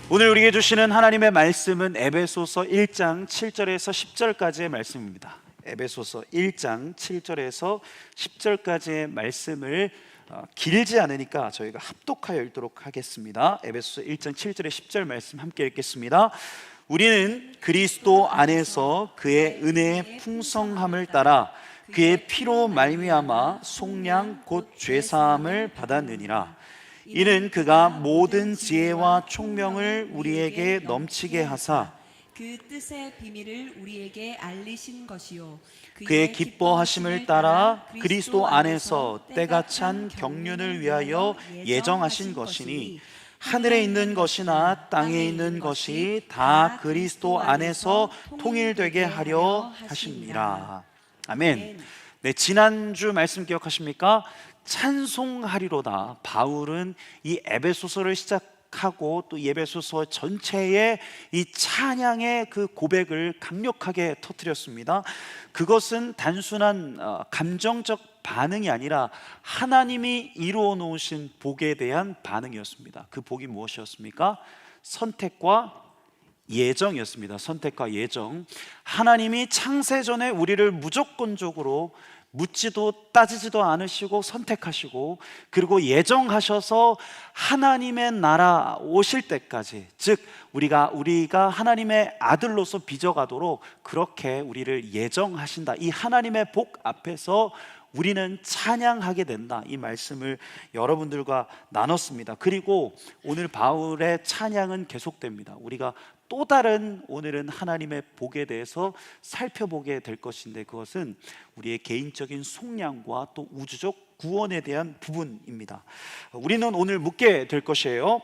오늘 우리에게 주시는 하나님의 말씀은 에베소서 1장 7절에서 10절까지의 말씀입니다. 에베소서 1장 7절에서 10절까지의 말씀을 길지 않으니까 저희가 합독하여 읽도록 하겠습니다. 에베소서 1장 7절에 10절 말씀 함께 읽겠습니다. 우리는 그리스도 안에서 그의 은혜의 풍성함을 따라 그의 피로 말미암아 속량 곧 죄사함을 받았느니라. 이는 그가 모든 지혜와 총명을 우리에게 넘치게 하사 그 뜻의 비밀을 우리에게 알리신 것이요 그의 기뻐하심을 따라 그리스도 안에서 때가 찬 경륜을 위하여 예정하신 것이니 하늘에 있는 것이나 땅에 있는 것이 다 그리스도 안에서 통일되게 하려 하심이라. 아멘. 네, 지난주 말씀 기억하십니까? 찬송하리로다. 바울은 이 에베소서를 시작하고 또 에베소서 전체의 이 찬양의 그 고백을 강력하게 터뜨렸습니다. 그것은 단순한 감정적 반응이 아니라 하나님이 이루어 놓으신 복에 대한 반응이었습니다. 그 복이 무엇이었습니까? 선택과 예정이었습니다. 선택과 예정. 하나님이 창세전에 우리를 무조건적으로 묻지도 따지지도 않으시고 선택하시고, 그리고 예정하셔서 하나님의 나라 오실 때까지, 즉 우리가 하나님의 아들로서 빚어가도록 그렇게 우리를 예정하신다. 이 하나님의 복 앞에서 우리는 찬양하게 된다. 이 말씀을 여러분들과 나눴습니다. 그리고 오늘 바울의 찬양은 계속됩니다. 우리가 또 다른 오늘은 하나님의 복에 대해서 살펴보게 될 것인데, 그것은 우리의 개인적인 속량과 또 우주적 구원에 대한 부분입니다. 우리는 오늘 묻게 될 것이에요.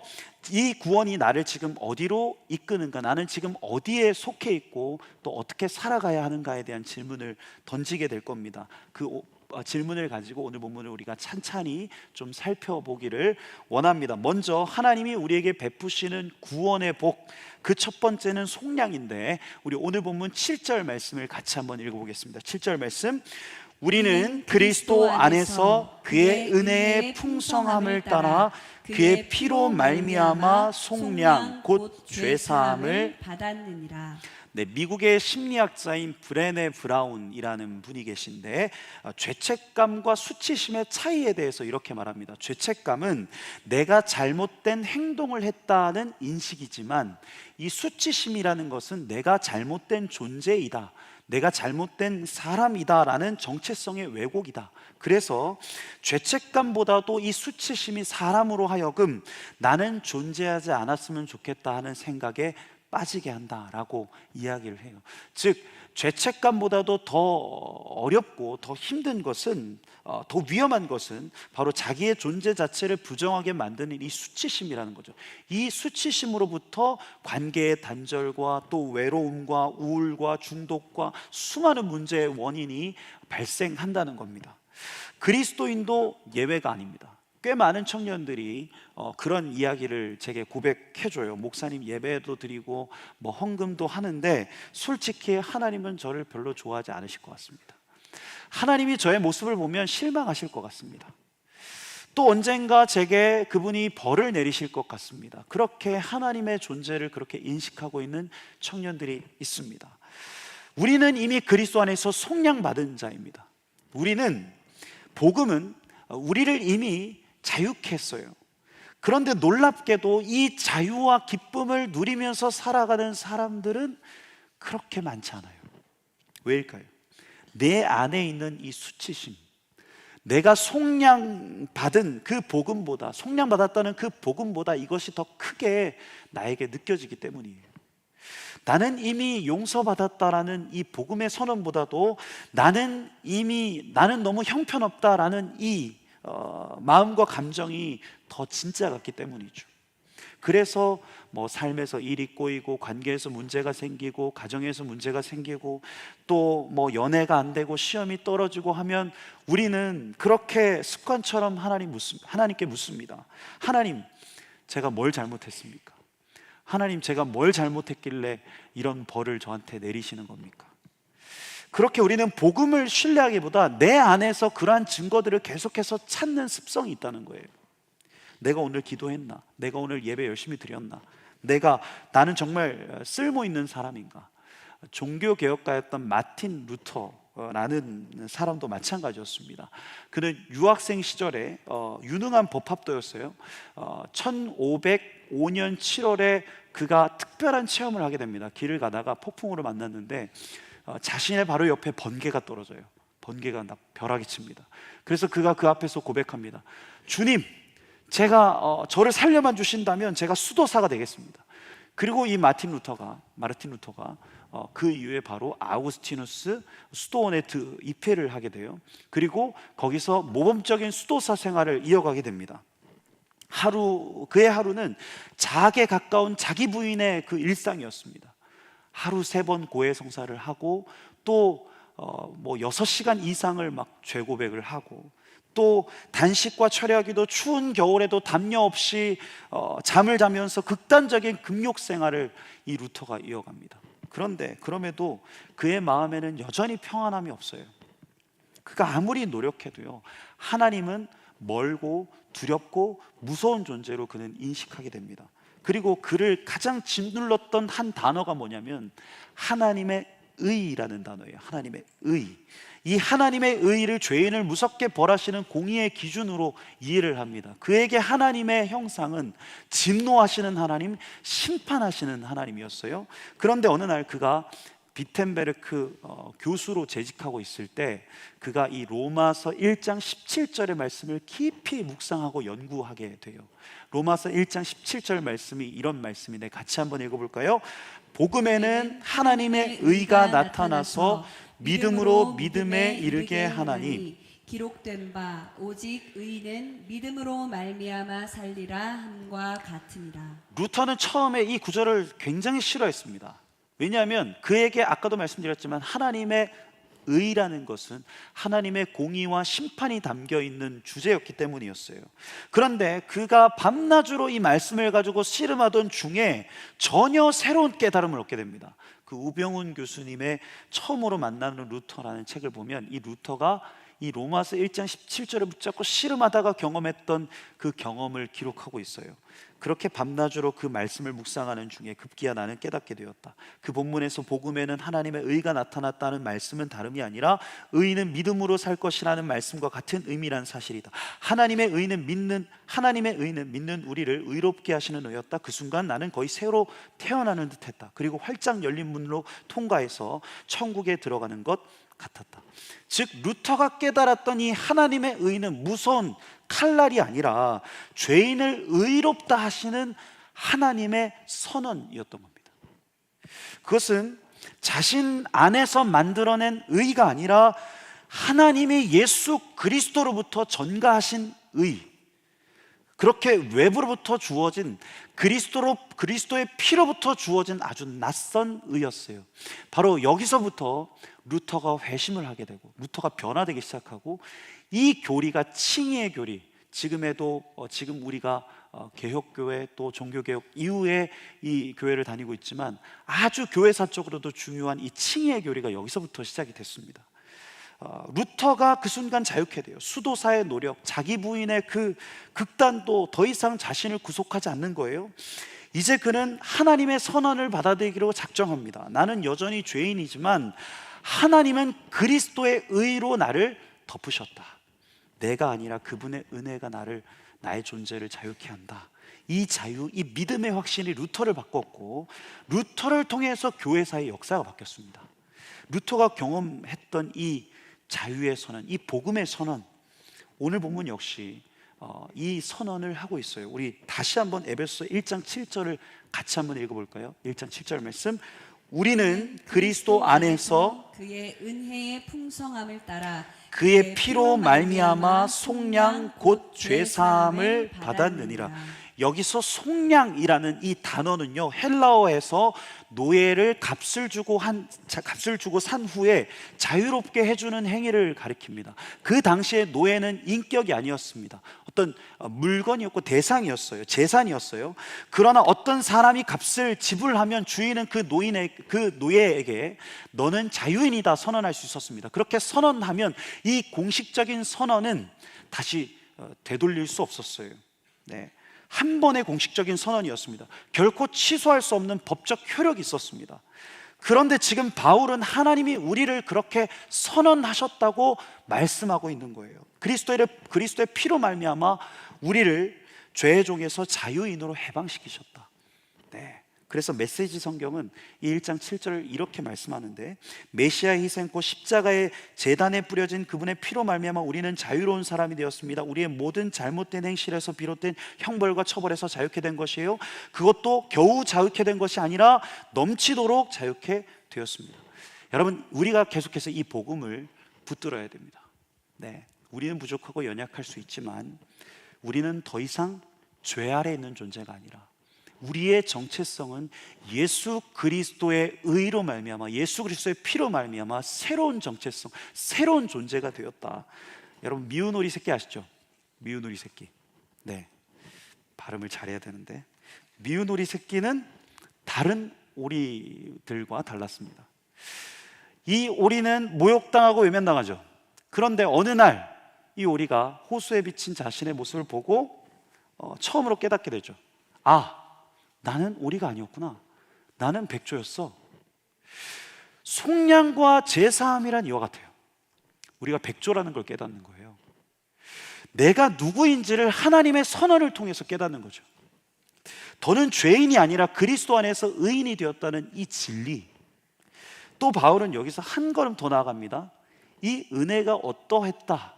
이 구원이 나를 지금 어디로 이끄는가, 나는 지금 어디에 속해 있고 또 어떻게 살아가야 하는가에 대한 질문을 던지게 될 겁니다. 그 질문을 가지고 오늘 본문을 우리가 찬찬히 좀 살펴보기를 원합니다. 먼저 하나님이 우리에게 베푸시는 구원의 복, 그 첫 번째는 속량인데, 우리 오늘 본문 7절 말씀을 같이 한번 읽어보겠습니다. 7절 말씀. 우리는 그리스도 안에서 그의 은혜의 풍성함을 따라 그의 피로 말미암아 속량 곧 죄사함을 받았느니라. 네, 미국의 심리학자인 브레네 브라운이라는 분이 계신데, 죄책감과 수치심의 차이에 대해서 이렇게 말합니다. 죄책감은 내가 잘못된 행동을 했다는 인식이지만, 이 수치심이라는 것은 내가 잘못된 존재이다, 내가 잘못된 사람이다라는 정체성의 왜곡이다. 그래서 죄책감보다도 이 수치심이 사람으로 하여금 나는 존재하지 않았으면 좋겠다 하는 생각에 빠지게 한다라고 이야기를 해요. 즉 죄책감보다도 더 어렵고 더 힘든 것은, 더 위험한 것은 바로 자기의 존재 자체를 부정하게 만드는 이 수치심이라는 거죠. 이 수치심으로부터 관계의 단절과 또 외로움과 우울과 중독과 수많은 문제의 원인이 발생한다는 겁니다. 그리스도인도 예외가 아닙니다. 꽤 많은 청년들이 그런 이야기를 제게 고백해줘요. 목사님, 예배도 드리고 뭐 헌금도 하는데 솔직히 하나님은 저를 별로 좋아하지 않으실 것 같습니다. 하나님이 저의 모습을 보면 실망하실 것 같습니다. 또 언젠가 제게 그분이 벌을 내리실 것 같습니다. 그렇게 하나님의 존재를 그렇게 인식하고 있는 청년들이 있습니다. 우리는 이미 그리스도 안에서 속량받은 자입니다. 복음은 우리를 이미 자유케 했어요. 그런데 놀랍게도 이 자유와 기쁨을 누리면서 살아가는 사람들은 그렇게 많지 않아요. 왜일까요? 내 안에 있는 이 수치심, 내가 속량받은 그 복음보다, 속량받았다는 그 복음보다 이것이 더 크게 나에게 느껴지기 때문이에요. 나는 이미 용서받았다라는 이 복음의 선언보다도 나는 너무 형편없다라는 이 마음과 감정이 더 진짜 같기 때문이죠. 그래서 뭐 삶에서 일이 꼬이고, 관계에서 문제가 생기고, 가정에서 문제가 생기고, 또 뭐 연애가 안 되고 시험이 떨어지고 하면 우리는 그렇게 습관처럼 하나님께 묻습니다. 하나님, 제가 뭘 잘못했습니까? 하나님, 제가 뭘 잘못했길래 이런 벌을 저한테 내리시는 겁니까? 그렇게 우리는 복음을 신뢰하기보다 내 안에서 그러한 증거들을 계속해서 찾는 습성이 있다는 거예요. 내가 오늘 기도했나? 내가 오늘 예배 열심히 드렸나? 나는 정말 쓸모 있는 사람인가? 종교개혁가였던 마틴 루터라는 사람도 마찬가지였습니다. 그는 유학생 시절에 유능한 법학도였어요. 1505년 7월에 그가 특별한 체험을 하게 됩니다. 길을 가다가 폭풍우를 만났는데 자신의 바로 옆에 번개가 떨어져요. 번개가 벼락이 칩니다. 그래서 그가 그 앞에서 고백합니다. 주님, 제가 저를 살려만 주신다면 제가 수도사가 되겠습니다. 그리고 이 마르틴 루터가 그 이후에 바로 아우구스티누스 수도원에 입회를 하게 돼요. 그리고 거기서 모범적인 수도사 생활을 이어가게 됩니다. 그의 하루는 자학에 가까운 자기 부인의 그 일상이었습니다. 하루 3번 고해 성사를 하고 또 6시간 이상을 막 죄고백을 하고 또 단식과 철야기도 추운 겨울에도 담요 없이 잠을 자면서 극단적인 금욕 생활을 이 루터가 이어갑니다. 그럼에도 그의 마음에는 여전히 평안함이 없어요. 그가 아무리 노력해도요, 하나님은 멀고 두렵고 무서운 존재로 그는 인식하게 됩니다. 그리고 그를 가장 짓눌렀던 한 단어가 뭐냐면 하나님의 의라는 단어예요. 하나님의 의. 이 하나님의 의를 죄인을 무섭게 벌하시는 공의의 기준으로 이해를 합니다. 그에게 하나님의 형상은 진노하시는 하나님, 심판하시는 하나님이었어요. 그런데 어느 날 그가 비텐베르크 교수로 재직하고 있을 때 그가 이 로마서 1장 17절의 말씀을 깊이 묵상하고 연구하게 돼요. 로마서 1장 17절 말씀이 이런 말씀인데 같이 한번 읽어볼까요? 복음에는 하나님의 의가 나타나서 믿음으로 믿음에 이르게 하나니 기록된 바 오직 의인은 믿음으로 말미암아 살리라 함과 같으니라. 루터는 처음에 이 구절을 굉장히 싫어했습니다. 왜냐하면 그에게 아까도 말씀드렸지만 하나님의 의라는 것은 하나님의 공의와 심판이 담겨 있는 주제였기 때문이었어요. 그런데 그가 밤낮으로 이 말씀을 가지고 씨름하던 중에 전혀 새로운 깨달음을 얻게 됩니다. 그 우병훈 교수님의 처음으로 만나는 루터라는 책을 보면 이 루터가 이 로마서 1장 17절을 붙잡고 씨름하다가 경험했던 그 경험을 기록하고 있어요. 그렇게 밤낮으로 그 말씀을 묵상하는 중에 급기야 나는 깨닫게 되었다. 그 본문에서 복음에는 하나님의 의가 나타났다는 말씀은 다름이 아니라 의인은 믿음으로 살 것이라는 말씀과 같은 의미란 사실이다. 하나님의 의는 믿는 우리를 의롭게 하시는 의였다. 그 순간 나는 거의 새로 태어나는 듯했다. 그리고 활짝 열린 문으로 통과해서 천국에 들어가는 것 같았다. 즉 루터가 깨달았던 이 하나님의 의는 무서운 칼날이 아니라 죄인을 의롭다 하시는 하나님의 선언이었던 겁니다. 그것은 자신 안에서 만들어낸 의가 아니라 하나님이 예수 그리스도로부터 전가하신 의, 그렇게 외부로부터 주어진 그리스도의 피로부터 주어진 아주 낯선 의였어요. 바로 여기서부터 루터가 회심을 하게 되고 루터가 변화되기 시작하고 이 교리가 칭의의 교리, 지금 우리가 개혁교회 또 종교개혁 이후에 이 교회를 다니고 있지만 아주 교회사적으로도 중요한 이 칭의의 교리가 여기서부터 시작이 됐습니다. 루터가 그 순간 자유케 돼요. 수도사의 노력, 자기 부인의 그 극단도 더 이상 자신을 구속하지 않는 거예요. 이제 그는 하나님의 선언을 받아들이기로 작정합니다. 나는 여전히 죄인이지만 하나님은 그리스도의 의로 나를 덮으셨다. 내가 아니라 그분의 은혜가 나의 존재를 자유케 한다. 이 자유, 이 믿음의 확신이 루터를 바꿨고 루터를 통해서 교회사의 역사가 바뀌었습니다. 루터가 경험했던 이 자유의 선언, 이 복음의 선언, 오늘 본문 역시 이 선언을 하고 있어요. 우리 다시 한번 에베소서 1장 7절을 같이 한번 읽어볼까요? 1장 7절 말씀, 우리는 그리스도 안에서 그의 은혜의 풍성함을 따라 그의 피로 말미암아 속량 곧 죄사함을 받았느니라. 여기서 속량이라는 이 단어는요, 헬라어에서 노예를 값을 주고 산 후에 자유롭게 해주는 행위를 가리킵니다. 그 당시에 노예는 인격이 아니었습니다. 어떤 물건이었고 대상이었어요. 재산이었어요. 그러나 어떤 사람이 값을 지불하면 주인은 그 노예에게 너는 자유인이다 선언할 수 있었습니다. 그렇게 선언하면 이 공식적인 선언은 다시 되돌릴 수 없었어요. 네, 한 번의 공식적인 선언이었습니다. 결코 취소할 수 없는 법적 효력이 있었습니다. 그런데 지금 바울은 하나님이 우리를 그렇게 선언하셨다고 말씀하고 있는 거예요. 그리스도의 피로 말미암아 우리를 죄의 종에서 자유인으로 해방시키셨다. 네. 그래서 메시지 성경은 이 1장 7절을 이렇게 말씀하는데, 메시아의 희생고 십자가의 제단에 뿌려진 그분의 피로 말미암아 우리는 자유로운 사람이 되었습니다. 우리의 모든 잘못된 행실에서 비롯된 형벌과 처벌에서 자유케 된 것이에요. 그것도 겨우 자유케 된 것이 아니라 넘치도록 자유케 되었습니다. 여러분, 우리가 계속해서 이 복음을 붙들어야 됩니다. 네, 우리는 부족하고 연약할 수 있지만 우리는 더 이상 죄 아래 있는 존재가 아니라 우리의 정체성은 예수 그리스도의 의로 말미암아, 예수 그리스도의 피로 말미암아 새로운 정체성, 새로운 존재가 되었다. 여러분, 미운 오리 새끼 아시죠? 미운 오리 새끼. 네, 발음을 잘해야 되는데, 미운 오리 새끼는 다른 오리들과 달랐습니다. 이 오리는 모욕당하고 외면당하죠. 그런데 어느 날 이 오리가 호수에 비친 자신의 모습을 보고 처음으로 깨닫게 되죠. 아, 나는 오리가 아니었구나. 나는 백조였어. 속량과 제사함이란 이와 같아요. 우리가 백조라는 걸 깨닫는 거예요. 내가 누구인지를 하나님의 선언을 통해서 깨닫는 거죠. 더는 죄인이 아니라 그리스도 안에서 의인이 되었다는 이 진리. 또 바울은 여기서 한 걸음 더 나아갑니다. 이 은혜가 어떠했다,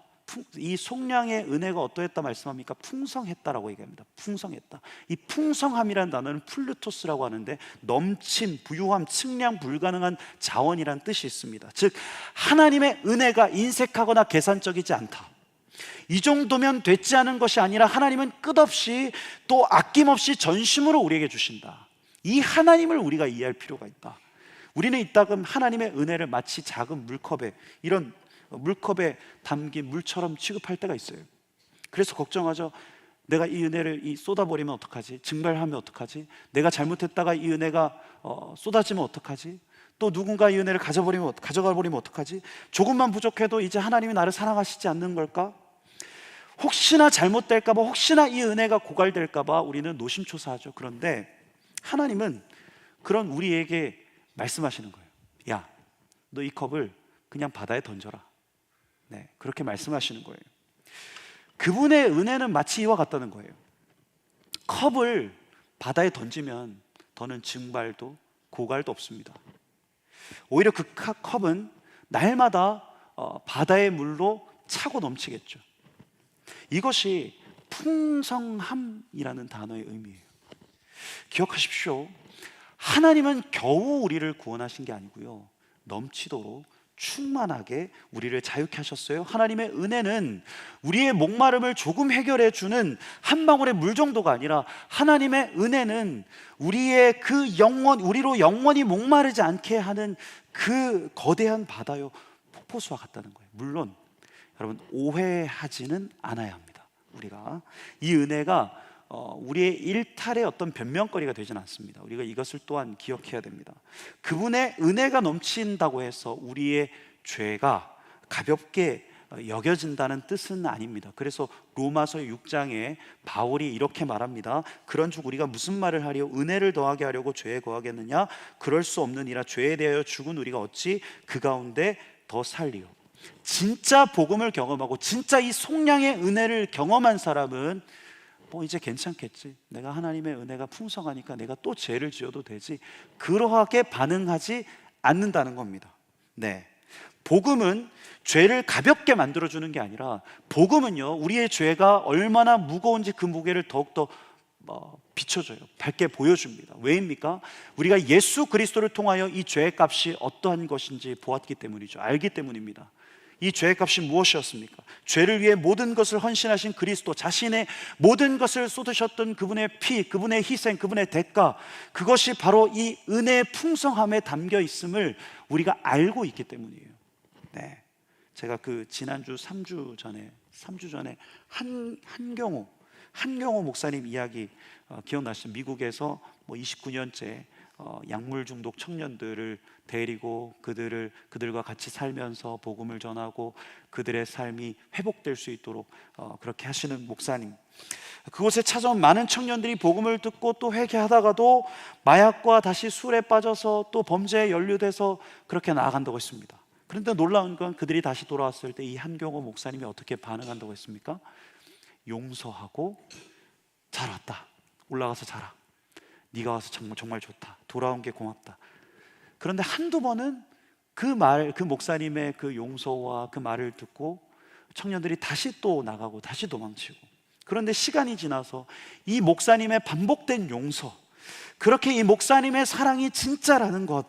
이 속량의 은혜가 어떠했다 말씀합니까? 풍성했다라고 얘기합니다. 풍성했다. 이 풍성함이라는 단어는 플루토스라고 하는데 넘침, 부유함, 측량 불가능한 자원이란 뜻이 있습니다. 즉, 하나님의 은혜가 인색하거나 계산적이지 않다. 이 정도면 되지 않은 것이 아니라 하나님은 끝없이 또 아낌없이 전심으로 우리에게 주신다. 이 하나님을 우리가 이해할 필요가 있다. 우리는 이따금 하나님의 은혜를 마치 작은 물컵에, 이런 물컵에 담긴 물처럼 취급할 때가 있어요. 그래서 걱정하죠. 내가 이 은혜를 쏟아버리면 어떡하지? 증발하면 어떡하지? 내가 잘못했다가 이 은혜가 쏟아지면 어떡하지? 또 누군가 이 은혜를 가져가 버리면 어떡하지? 조금만 부족해도 이제 하나님이 나를 사랑하시지 않는 걸까? 혹시나 잘못될까 봐, 혹시나 이 은혜가 고갈될까 봐 우리는 노심초사하죠. 그런데 하나님은 그런 우리에게 말씀하시는 거예요. 야, 너 이 컵을 그냥 바다에 던져라. 네, 그렇게 말씀하시는 거예요. 그분의 은혜는 마치 이와 같다는 거예요. 컵을 바다에 던지면 더는 증발도 고갈도 없습니다. 오히려 그 컵은 날마다 바다의 물로 차고 넘치겠죠. 이것이 풍성함이라는 단어의 의미예요. 기억하십시오. 하나님은 겨우 우리를 구원하신 게 아니고요, 넘치도록 충만하게 우리를 자유케 하셨어요. 하나님의 은혜는 우리의 목마름을 조금 해결해 주는 한 방울의 물 정도가 아니라, 하나님의 은혜는 우리의 우리로 영원히 목마르지 않게 하는 그 거대한 바다요, 폭포수와 같다는 거예요. 물론 여러분, 오해하지는 않아야 합니다. 우리가 이 은혜가 우리의 일탈의 어떤 변명거리가 되지는 않습니다. 우리가 이것을 또한 기억해야 됩니다. 그분의 은혜가 넘친다고 해서 우리의 죄가 가볍게 여겨진다는 뜻은 아닙니다. 그래서 로마서 6장에 바울이 이렇게 말합니다. 그런즉 우리가 무슨 말을 하리요? 은혜를 더하게 하려고 죄에 거하겠느냐? 그럴 수 없느니라. 죄에 대하여 죽은 우리가 어찌 그 가운데 더 살리요? 진짜 복음을 경험하고 진짜 이 속량의 은혜를 경험한 사람은 이제 괜찮겠지, 내가 하나님의 은혜가 풍성하니까 내가 또 죄를 지어도 되지, 그러하게 반응하지 않는다는 겁니다. 네, 복음은 죄를 가볍게 만들어주는 게 아니라, 복음은요, 우리의 죄가 얼마나 무거운지 그 무게를 더욱더 비춰줘요. 밝게 보여줍니다. 왜입니까? 우리가 예수 그리스도를 통하여 이 죄의 값이 어떠한 것인지 보았기 때문이죠. 알기 때문입니다. 이 죄의 값이 무엇이었습니까? 죄를 위해 모든 것을 헌신하신 그리스도, 자신의 모든 것을 쏟으셨던 그분의 피, 그분의 희생, 그분의 대가, 그것이 바로 이 은혜의 풍성함에 담겨 있음을 우리가 알고 있기 때문이에요. 네, 제가 지난주 3주 전에 한경호 목사님 이야기 기억나시죠? 미국에서 29년째 약물 중독 청년들을 데리고 그들과 같이 살면서 복음을 전하고 그들의 삶이 회복될 수 있도록 그렇게 하시는 목사님, 그곳에 찾아온 많은 청년들이 복음을 듣고 또 회개하다가도 마약과 다시 술에 빠져서 또 범죄에 연루돼서 그렇게 나아간다고 했습니다. 그런데 놀라운 건 그들이 다시 돌아왔을 때 이 한경호 목사님이 어떻게 반응한다고 했습니까? 용서하고 잘 왔다, 올라가서 자라, 네가 와서 정말 좋다, 돌아온 게 고맙다. 그런데 한두 번은 그 목사님의 그 용서와 그 말을 듣고 청년들이 다시 또 나가고 다시 도망치고, 그런데 시간이 지나서 이 목사님의 반복된 용서, 그렇게 이 목사님의 사랑이 진짜라는 것,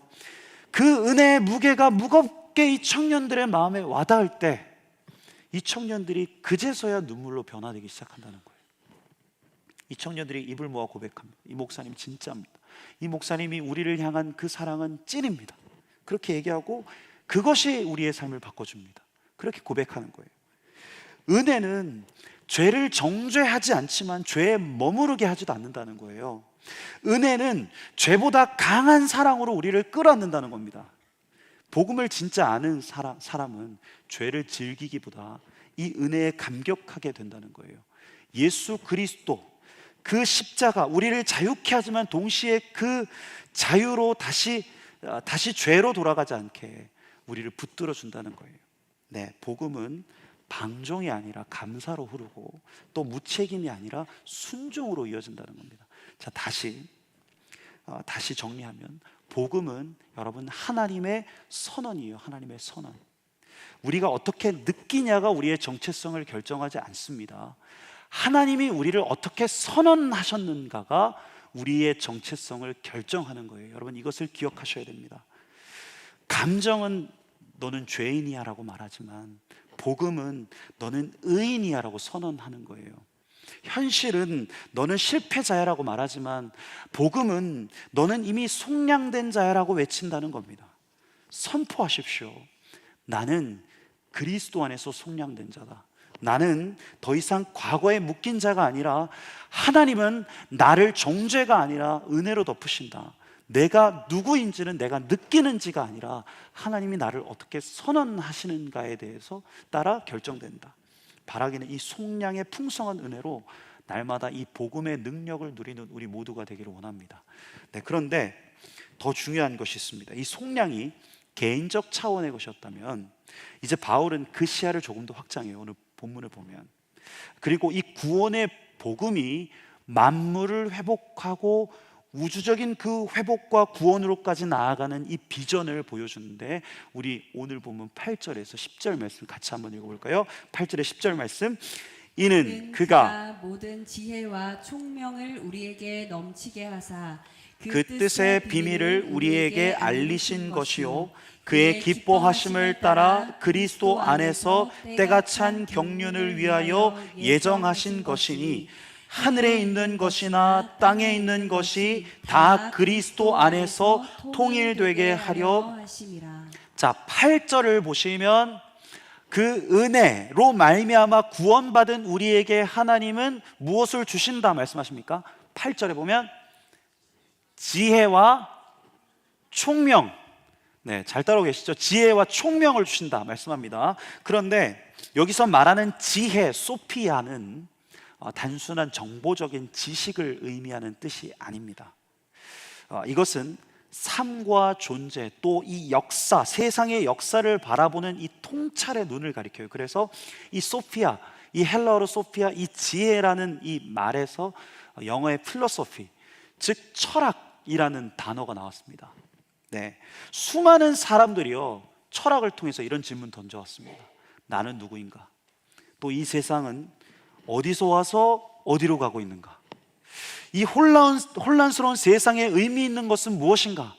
그 은혜의 무게가 무겁게 이 청년들의 마음에 와닿을 때 이 청년들이 그제서야 눈물로 변화되기 시작한다는 거예요. 이 청년들이 입을 모아 고백합니다. 이 목사님 진짜입니다. 이 목사님이 우리를 향한 그 사랑은 찐입니다. 그렇게 얘기하고 그것이 우리의 삶을 바꿔줍니다. 그렇게 고백하는 거예요. 은혜는 죄를 정죄하지 않지만 죄에 머무르게 하지도 않는다는 거예요. 은혜는 죄보다 강한 사랑으로 우리를 끌어안는다는 겁니다. 복음을 진짜 아는 사람은 죄를 즐기기보다 이 은혜에 감격하게 된다는 거예요. 예수 그리스도 그 십자가, 우리를 자유케 하지만 동시에 그 자유로 다시 죄로 돌아가지 않게 우리를 붙들어 준다는 거예요. 네, 복음은 방종이 아니라 감사로 흐르고 또 무책임이 아니라 순종으로 이어진다는 겁니다. 자, 다시 정리하면 복음은 여러분 하나님의 선언이에요. 하나님의 선언. 우리가 어떻게 느끼냐가 우리의 정체성을 결정하지 않습니다. 하나님이 우리를 어떻게 선언하셨는가가 우리의 정체성을 결정하는 거예요. 여러분, 이것을 기억하셔야 됩니다. 감정은 너는 죄인이야 라고 말하지만 복음은 너는 의인이야 라고 선언하는 거예요. 현실은 너는 실패자야 라고 말하지만 복음은 너는 이미 속량된 자야 라고 외친다는 겁니다. 선포하십시오. 나는 그리스도 안에서 속량된 자다. 나는 더 이상 과거에 묶인 자가 아니라 하나님은 나를 정죄가 아니라 은혜로 덮으신다. 내가 누구인지는 내가 느끼는지가 아니라 하나님이 나를 어떻게 선언하시는가에 대해서 따라 결정된다. 바라기는 이 속량의 풍성한 은혜로 날마다 이 복음의 능력을 누리는 우리 모두가 되기를 원합니다. 네, 그런데 더 중요한 것이 있습니다. 이 속량이 개인적 차원의 것이었다면 이제 바울은 그 시야를 조금 더 확장해요. 오늘 본문을 보면. 그리고 이 구원의 복음이 만물을 회복하고 우주적인 그 회복과 구원으로까지 나아가는 이 비전을 보여주는데, 우리 오늘 본문 8절에서 10절 말씀 같이 한번 읽어볼까요? 8절에 10절 말씀. 이는 그가 모든 지혜와 총명을 우리에게 넘치게 하사 그 뜻의 비밀을 우리에게 알리신 것이요 그의 기뻐하심을 따라 그리스도 안에서 때가 찬 경륜을 위하여 예정하신 것이니, 하늘에 있는 것이나 땅에 있는 것이 다 그리스도 안에서 통일되게 하려 하심이라. 자, 8절을 보시면 그 은혜로 말미암아 구원받은 우리에게 하나님은 무엇을 주신다 말씀하십니까? 8절에 보면 지혜와 총명, 네, 잘 따라오고 계시죠? 지혜와 총명을 주신다 말씀합니다. 그런데 여기서 말하는 지혜, 소피아는 단순한 정보적인 지식을 의미하는 뜻이 아닙니다. 이것은 삶과 존재, 또 이 역사, 세상의 역사를 바라보는 이 통찰의 눈을 가리켜요. 그래서 이 소피아, 이 헬라어로 소피아, 이 지혜라는 이 말에서 영어의 필로소피, 즉 철학이라는 단어가 나왔습니다. 네, 수많은 사람들이요 철학을 통해서 이런 질문 던져왔습니다. 나는 누구인가? 또 이 세상은 어디서 와서 어디로 가고 있는가? 이 혼란스러운 세상에 의미 있는 것은 무엇인가?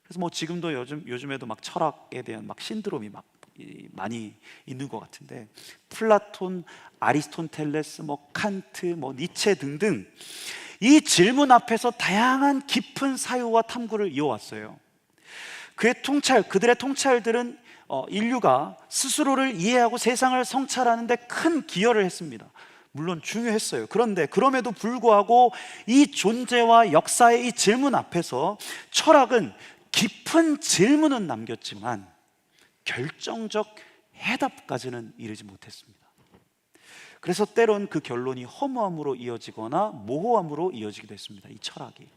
그래서 뭐 지금도 요즘에도 막 철학에 대한 막 신드롬이 막 많이 있는 것 같은데, 플라톤, 아리스토텔레스, 뭐 칸트, 뭐 니체 등등 이 질문 앞에서 다양한 깊은 사유와 탐구를 이어왔어요. 그들의 통찰들은 인류가 스스로를 이해하고 세상을 성찰하는 데 큰 기여를 했습니다. 물론 중요했어요. 그런데 그럼에도 불구하고 이 존재와 역사의 이 질문 앞에서 철학은 깊은 질문은 남겼지만 결정적 해답까지는 이르지 못했습니다. 그래서 때론 그 결론이 허무함으로 이어지거나 모호함으로 이어지기도 했습니다, 이 철학이.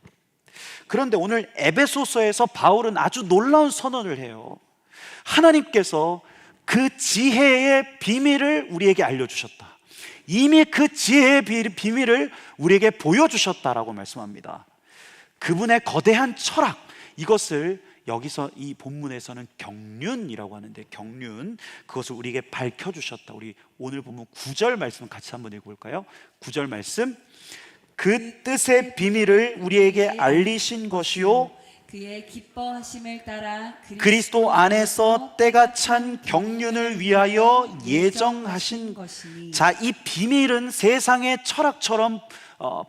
그런데 오늘 에베소서에서 바울은 아주 놀라운 선언을 해요. 하나님께서 그 지혜의 비밀을 우리에게 알려주셨다. 이미 그 지혜의 비밀을 우리에게 보여주셨다라고 말씀합니다. 그분의 거대한 철학, 이것을 여기서 이 본문에서는 경륜이라고 하는데, 경륜, 그것을 우리에게 밝혀주셨다. 우리 오늘 본문 9절 말씀 같이 한번 읽어볼까요? 9절 말씀, 그 뜻의 비밀을 우리에게 알리신 것이요 그의 기뻐하심을 따라 그리스도 안에서 때가 찬 경륜을 위하여 예정하신 것이니. 자, 이 비밀은 세상의 철학처럼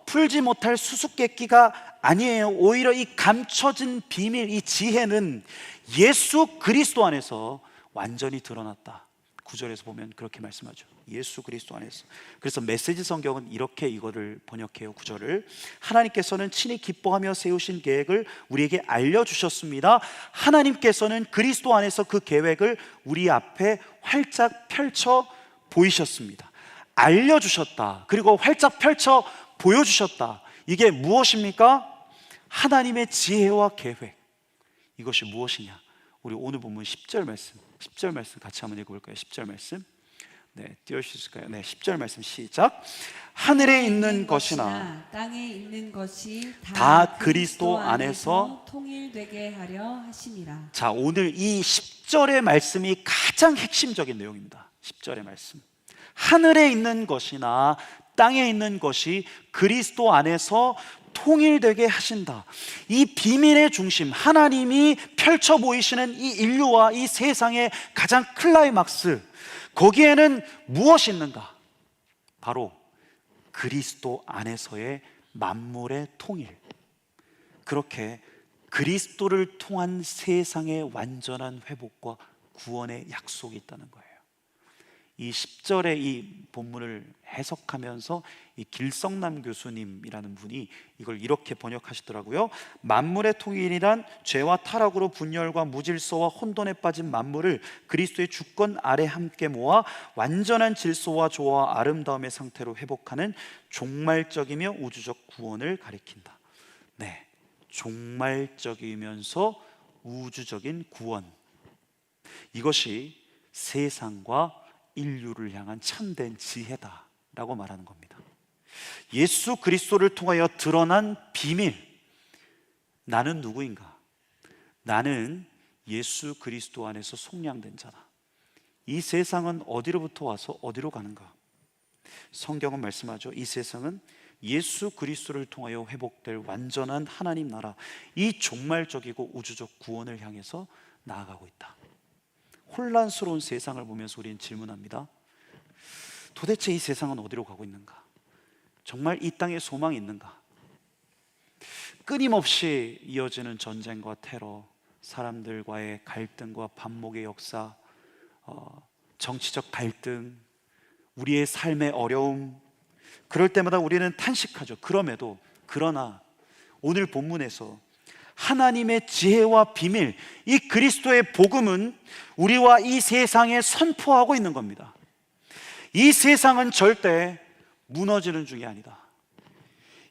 풀지 못할 수수께끼가 아니에요. 오히려 이 감춰진 비밀, 이 지혜는 예수 그리스도 안에서 완전히 드러났다. 9절에서 보면 그렇게 말씀하죠. 예수 그리스도 안에서. 그래서 메시지 성경은 이렇게 이거를 번역해요. 9절을, 하나님께서는 친히 기뻐하며 세우신 계획을 우리에게 알려주셨습니다. 하나님께서는 그리스도 안에서 그 계획을 우리 앞에 활짝 펼쳐 보이셨습니다. 알려주셨다. 그리고 활짝 펼쳐 보여주셨다. 이게 무엇입니까? 하나님의 지혜와 계획. 이것이 무엇이냐? 우리 오늘 본문 10절 말씀 같이 한번 읽어볼까요? 10절 말씀. 네, 띄울 수 있을까요? 네, 10절 말씀 시작. 하늘에 있는 것이나 땅에 있는 것이 다 그리스도 안에서 통일되게 하려 하심이라. 자, 오늘 이 10절의 말씀이 가장 핵심적인 내용입니다. 10절의 말씀. 하늘에 있는 것이나 땅에 있는 것이 그리스도 안에서 통일되게 하신다. 이 비밀의 중심, 하나님이 펼쳐 보이시는 이 인류와 이 세상의 가장 클라이막스, 거기에는 무엇이 있는가? 바로 그리스도 안에서의 만물의 통일. 그렇게 그리스도를 통한 세상의 완전한 회복과 구원의 약속이 있다는 거예요. 이 10절의 이 본문을 해석하면서 이 길성남 교수님이라는 분이 이걸 이렇게 번역하시더라고요. 만물의 통일이란 죄와 타락으로 분열과 무질서와 혼돈에 빠진 만물을 그리스도의 주권 아래 함께 모아 완전한 질서와 조화와 아름다움의 상태로 회복하는 종말적이며 우주적 구원을 가리킨다. 네, 종말적이면서 우주적인 구원, 이것이 세상과 인류를 향한 참된 지혜다라고 말하는 겁니다. 예수 그리스도를 통하여 드러난 비밀, 나는 누구인가? 나는 예수 그리스도 안에서 속량된 자다. 이 세상은 어디로부터 와서 어디로 가는가? 성경은 말씀하죠. 이 세상은 예수 그리스도를 통하여 회복될 완전한 하나님 나라, 이 종말적이고 우주적 구원을 향해서 나아가고 있다. 혼란스러운 세상을 보면서 우리는 질문합니다. 도대체 이 세상은 어디로 가고 있는가? 정말 이 땅에 소망이 있는가? 끊임없이 이어지는 전쟁과 테러, 사람들과의 갈등과 반목의 역사, 정치적 갈등, 우리의 삶의 어려움, 그럴 때마다 우리는 탄식하죠. 그러나 오늘 본문에서 하나님의 지혜와 비밀, 이 그리스도의 복음은 우리와 이 세상에 선포하고 있는 겁니다. 이 세상은 절대 무너지는 중이 아니다.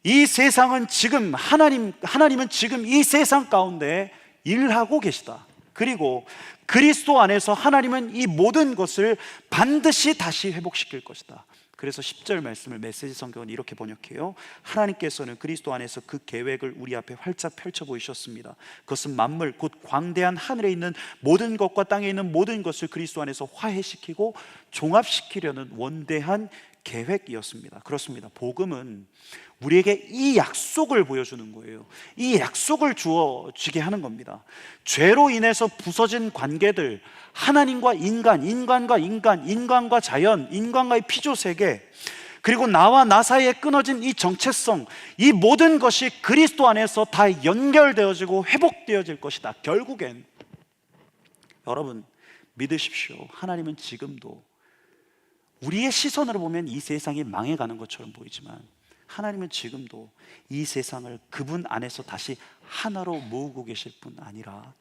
이 세상은 지금 하나님은 지금 이 세상 가운데 일하고 계시다. 그리고 그리스도 안에서 하나님은 이 모든 것을 반드시 다시 회복시킬 것이다. 그래서 10절 말씀을 메시지 성경은 이렇게 번역해요. 하나님께서는 그리스도 안에서 그 계획을 우리 앞에 활짝 펼쳐 보이셨습니다. 그것은 만물, 곧 광대한 하늘에 있는 모든 것과 땅에 있는 모든 것을 그리스도 안에서 화해시키고 종합시키려는 원대한 계획이었습니다. 그렇습니다. 복음은 우리에게 이 약속을 보여주는 거예요. 이 약속을 주어지게 하는 겁니다. 죄로 인해서 부서진 관계들, 하나님과 인간, 인간과 인간, 인간과 자연, 인간과의 피조세계, 그리고 나와 나 사이에 끊어진 이 정체성, 이 모든 것이 그리스도 안에서 다 연결되어지고 회복되어질 것이다. 결국엔 여러분 믿으십시오. 하나님은 지금도 우리의 시선으로 보면 이 세상이 망해가는 것처럼 보이지만 하나님은 지금도 이 세상을 그분 안에서 다시 하나로 모으고 계실 뿐 아니라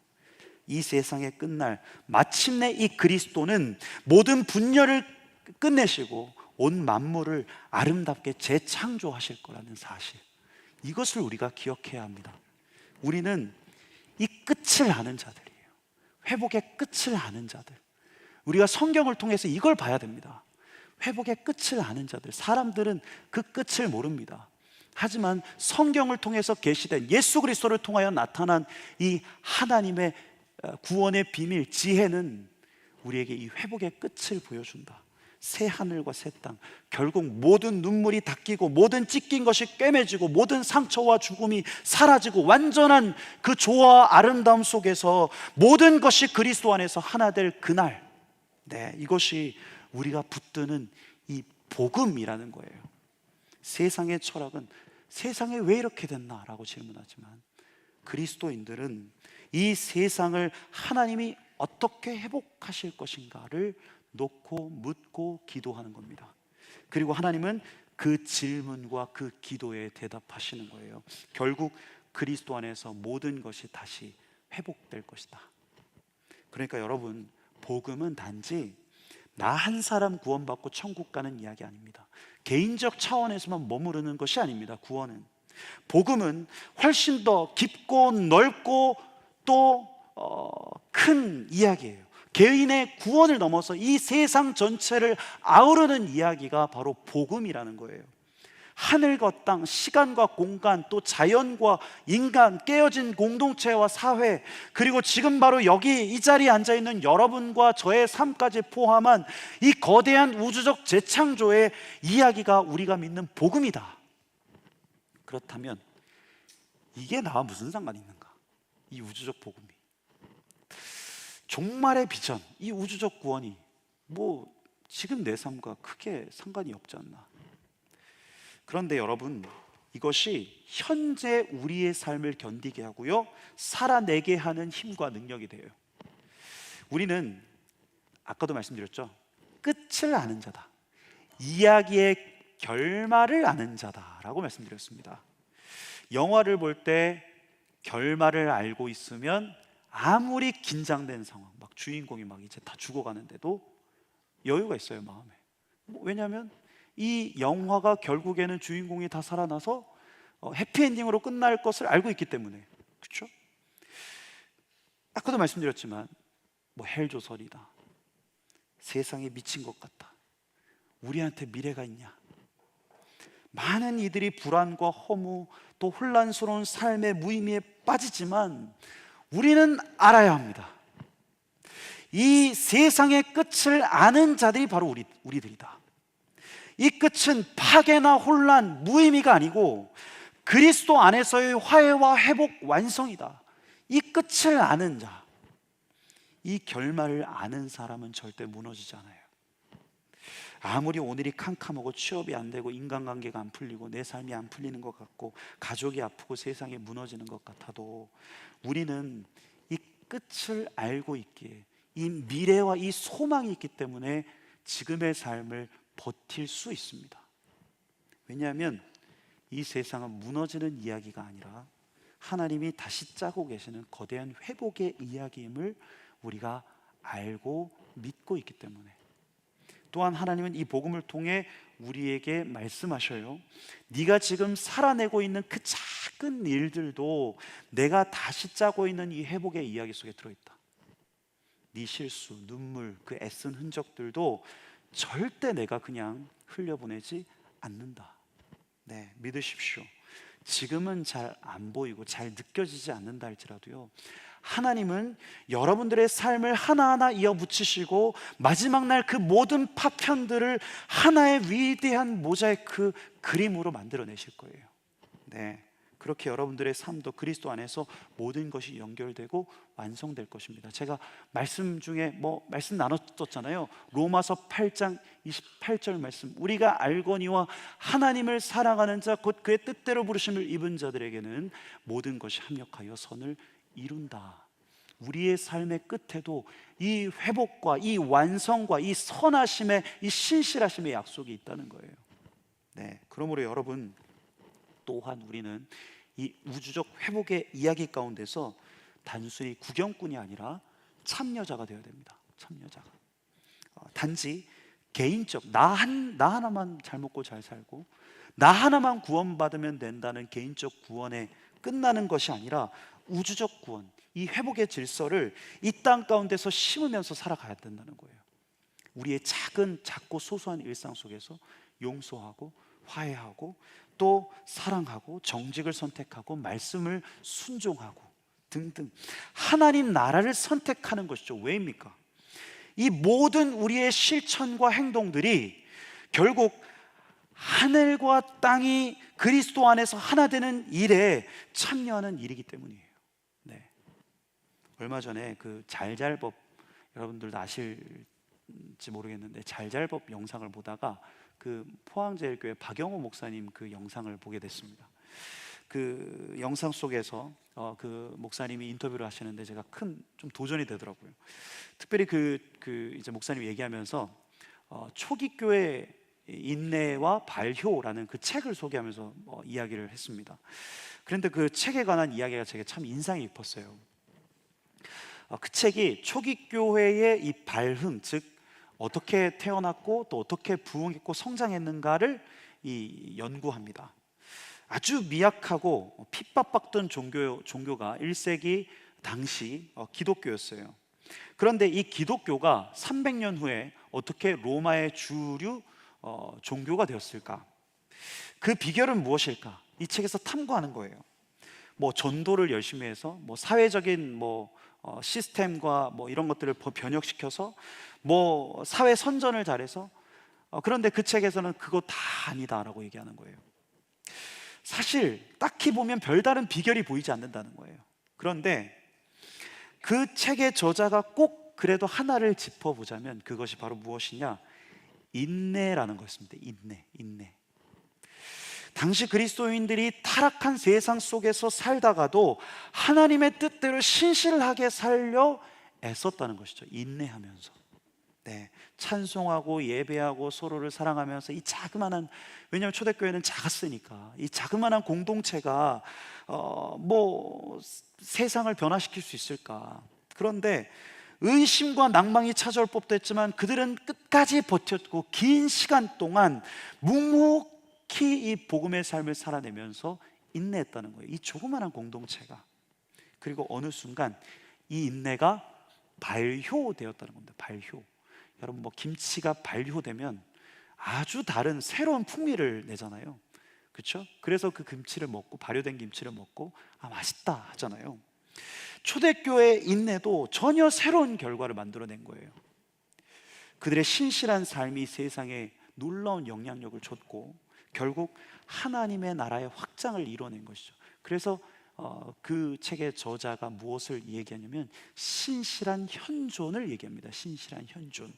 이 세상의 끝날 마침내 이 그리스도는 모든 분열을 끝내시고 온 만물을 아름답게 재창조하실 거라는 사실, 이것을 우리가 기억해야 합니다. 우리는 이 끝을 아는 자들이에요. 회복의 끝을 아는 자들. 우리가 성경을 통해서 이걸 봐야 됩니다. 회복의 끝을 아는 자들. 사람들은 그 끝을 모릅니다. 하지만 성경을 통해서 계시된 예수 그리스도를 통하여 나타난 이 하나님의 구원의 비밀, 지혜는 우리에게 이 회복의 끝을 보여준다. 새 하늘과 새 땅, 결국 모든 눈물이 닦이고 모든 찢긴 것이 꿰매지고 모든 상처와 죽음이 사라지고 완전한 그 조화와 아름다움 속에서 모든 것이 그리스도 안에서 하나 될 그날, 이것이 우리가 붙드는 이 복음이라는 거예요. 세상의 철학은 세상에 왜 이렇게 됐나라고 질문하지만 그리스도인들은 이 세상을 하나님이 어떻게 회복하실 것인가를 놓고 묻고 기도하는 겁니다. 그리고 하나님은 그 질문과 그 기도에 대답하시는 거예요. 결국 그리스도 안에서 모든 것이 다시 회복될 것이다. 그러니까 여러분, 복음은 단지 나 한 사람 구원받고 천국 가는 이야기 아닙니다. 개인적 차원에서만 머무르는 것이 아닙니다. 구원은, 복음은 훨씬 더 깊고 넓고 또 큰 이야기예요. 개인의 구원을 넘어서 이 세상 전체를 아우르는 이야기가 바로 복음이라는 거예요. 하늘과 땅, 시간과 공간, 또 자연과 인간, 깨어진 공동체와 사회, 그리고 지금 바로 여기 이 자리에 앉아있는 여러분과 저의 삶까지 포함한 이 거대한 우주적 재창조의 이야기가 우리가 믿는 복음이다. 그렇다면 이게 나와 무슨 상관이 있는가? 이 우주적 복음이, 종말의 비전, 이 우주적 구원이 지금 내 삶과 크게 상관이 없지 않나. 그런데 여러분, 이것이 현재 우리의 삶을 견디게 하고요, 살아내게 하는 힘과 능력이 돼요. 우리는 아까도 말씀드렸죠, 끝을 아는 자다, 이야기의 결말을 아는 자다라고 말씀드렸습니다. 영화를 볼 때 결말을 알고 있으면 아무리 긴장된 상황, 막 주인공이 막 이제 다 죽어가는데도 여유가 있어요, 마음에. 왜냐하면 이 영화가 결국에는 주인공이 다 살아나서 해피엔딩으로 끝날 것을 알고 있기 때문에. 그렇죠? 아까도 말씀드렸지만 헬조선이다, 세상에 미친 것 같다, 우리한테 미래가 있냐, 많은 이들이 불안과 허무 또 혼란스러운 삶의 무의미에 빠지지만 우리는 알아야 합니다. 이 세상의 끝을 아는 자들이 바로 우리들이다. 이 끝은 파괴나 혼란, 무의미가 아니고 그리스도 안에서의 화해와 회복, 완성이다. 이 끝을 아는 자, 이 결말을 아는 사람은 절대 무너지지 않아요. 아무리 오늘이 캄캄하고 취업이 안 되고 인간관계가 안 풀리고 내 삶이 안 풀리는 것 같고 가족이 아프고 세상이 무너지는 것 같아도 우리는 이 끝을 알고 있기에, 이 미래와 이 소망이 있기 때문에 지금의 삶을 버틸 수 있습니다. 왜냐하면 이 세상은 무너지는 이야기가 아니라 하나님이 다시 짜고 계시는 거대한 회복의 이야기임을 우리가 알고 믿고 있기 때문에. 또한 하나님은 이 복음을 통해 우리에게 말씀하셔요. 네가 지금 살아내고 있는 그 작은 일들도 내가 다시 짜고 있는 이 회복의 이야기 속에 들어있다. 네 실수, 눈물, 그 애쓴 흔적들도 절대 내가 그냥 흘려보내지 않는다. 믿으십시오. 지금은 잘 안 보이고 잘 느껴지지 않는다 할지라도요, 하나님은 여러분들의 삶을 하나하나 이어붙이시고 마지막 날 그 모든 파편들을 하나의 위대한 모자이크 그림으로 만들어내실 거예요. 그렇게 여러분들의 삶도 그리스도 안에서 모든 것이 연결되고 완성될 것입니다. 제가 말씀 중에 말씀 나눴었잖아요. 로마서 8장 28절 말씀, 우리가 알거니와 하나님을 사랑하는 자 곧 그의 뜻대로 부르심을 입은 자들에게는 모든 것이 합력하여 선을 이룬다. 우리의 삶의 끝에도 이 회복과 이 완성과 이 선하심의 이 신실하심의 약속이 있다는 거예요. 네, 그러므로 여러분, 또한 우리는 이 우주적 회복의 이야기 가운데서 단순히 구경꾼이 아니라 참여자가 되어야 됩니다. 참여자가. 단지 개인적 나 하나만 잘 먹고 잘 살고 나 하나만 구원받으면 된다는 개인적 구원에 끝나는 것이 아니라 우주적 구원, 이 회복의 질서를 이 땅 가운데서 심으면서 살아가야 된다는 거예요. 우리의 작고 소소한 일상 속에서 용서하고 화해하고 또 사랑하고 정직을 선택하고 말씀을 순종하고 등등 하나님 나라를 선택하는 것이죠. 왜입니까? 이 모든 우리의 실천과 행동들이 결국 하늘과 땅이 그리스도 안에서 하나 되는 일에 참여하는 일이기 때문이에요. 네. 얼마 전에 그 잘잘법, 여러분들도 아실지 모르겠는데 잘잘법 영상을 보다가 그 포항제일교회 박영호 목사님 그 영상을 보게 됐습니다. 그 영상 속에서 그 목사님이 인터뷰를 하시는데 제가 좀 도전이 되더라고요. 특별히 이제 목사님이 얘기하면서 초기교회 인내와 발효라는 그 책을 소개하면서 이야기를 했습니다. 그런데 그 책에 관한 이야기가 제게 참 인상이 깊었어요. 그 책이 초기교회의 이 발흥, 즉 어떻게 태어났고 또 어떻게 부흥했고 성장했는가를 연구합니다. 아주 미약하고 핍박받던 종교가 1세기 당시 기독교였어요. 그런데 이 기독교가 300년 후에 어떻게 로마의 주류 종교가 되었을까? 그 비결은 무엇일까? 이 책에서 탐구하는 거예요. 전도를 열심히 해서 사회적인 시스템과 이런 것들을 변혁시켜서 사회 선전을 잘해서 그런데 그 책에서는 그거 다 아니다라고 얘기하는 거예요. 사실 딱히 보면 별다른 비결이 보이지 않는다는 거예요. 그런데 그 책의 저자가 꼭 그래도 하나를 짚어보자면 그것이 바로 무엇이냐? 인내라는 것입니다. 인내. 당시 그리스도인들이 타락한 세상 속에서 살다가도 하나님의 뜻대로 신실하게 살려 애썼다는 것이죠. 인내하면서. 네, 찬송하고 예배하고 서로를 사랑하면서 이 자그마한, 왜냐하면 초대교회는 작았으니까 이 자그마한 공동체가 세상을 변화시킬 수 있을까? 그런데 의심과 낭망이 찾아올 법도 했지만 그들은 끝까지 버텼고 긴 시간 동안 묵묵히 이 복음의 삶을 살아내면서 인내했다는 거예요. 이 조그마한 공동체가. 그리고 어느 순간 이 인내가 발효되었다는 겁니다. 발효. 여러분 김치가 발효되면 아주 다른 새로운 풍미를 내잖아요. 그렇죠? 그래서 그 김치를 먹고 발효된 김치를 먹고 맛있다 하잖아요. 초대교회의 인내도 전혀 새로운 결과를 만들어낸 거예요. 그들의 신실한 삶이 세상에 놀라운 영향력을 줬고 결국 하나님의 나라의 확장을 이뤄낸 것이죠. 그래서 그 책의 저자가 무엇을 얘기하냐면 신실한 현존을 얘기합니다. 신실한 현존.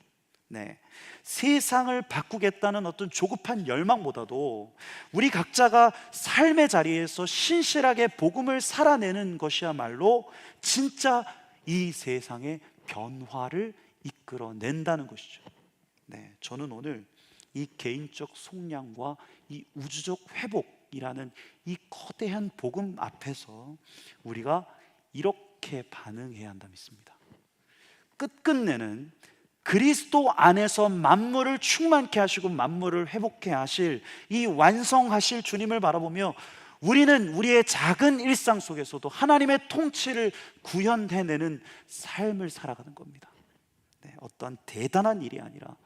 네, 세상을 바꾸겠다는 어떤 조급한 열망보다도 우리 각자가 삶의 자리에서 신실하게 복음을 살아내는 것이야말로 진짜 이 세상의 변화를 이끌어낸다는 것이죠. 네, 저는 오늘 이 개인적 속량과 이 우주적 회복이라는 이 거대한 복음 앞에서 우리가 이렇게 반응해야 한다 믿습니다. 끝끝내는 그리스도 안에서 만물을 충만케 하시고 만물을 회복케 하실 이 완성하실 주님을 바라보며 우리는 우리의 작은 일상 속에서도 하나님의 통치를 구현해내는 삶을 살아가는 겁니다. 네, 어떤 대단한 일이 아니라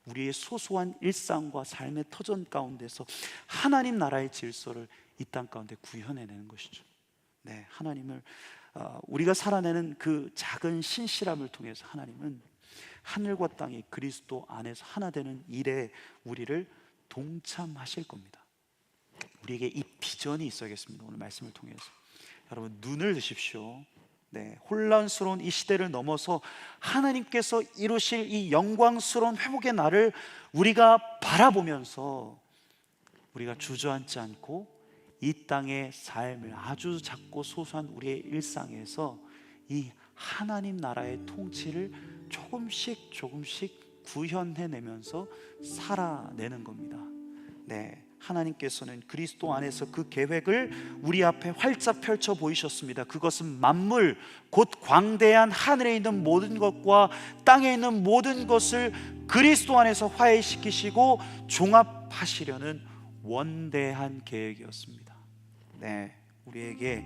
우리의 소소한 일상과 삶의 터전 가운데서 하나님 나라의 질서를 이 땅 가운데 구현해내는 것이죠. 네, 하나님을 우리가 살아내는 그 작은 신실함을 통해서 하나님은 하늘과 땅이 그리스도 안에서 하나 되는 일에 우리를 동참하실 겁니다. 우리에게 이 비전이 있어야겠습니다. 오늘 말씀을 통해서 여러분 눈을 드십시오. 네, 혼란스러운 이 시대를 넘어서 하나님께서 이루실 이 영광스러운 회복의 날을 우리가 바라보면서 우리가 주저앉지 않고 이 땅의 삶을 아주 작고 소소한 우리의 일상에서 이 하나님 나라의 통치를 조금씩 조금씩 구현해내면서 살아내는 겁니다. 네, 하나님께서는 그리스도 안에서 그 계획을 우리 앞에 활짝 펼쳐 보이셨습니다. 그것은 만물, 곧 광대한 하늘에 있는 모든 것과 땅에 있는 모든 것을 그리스도 안에서 화해시키시고 종합하시려는 원대한 계획이었습니다. 네, 우리에게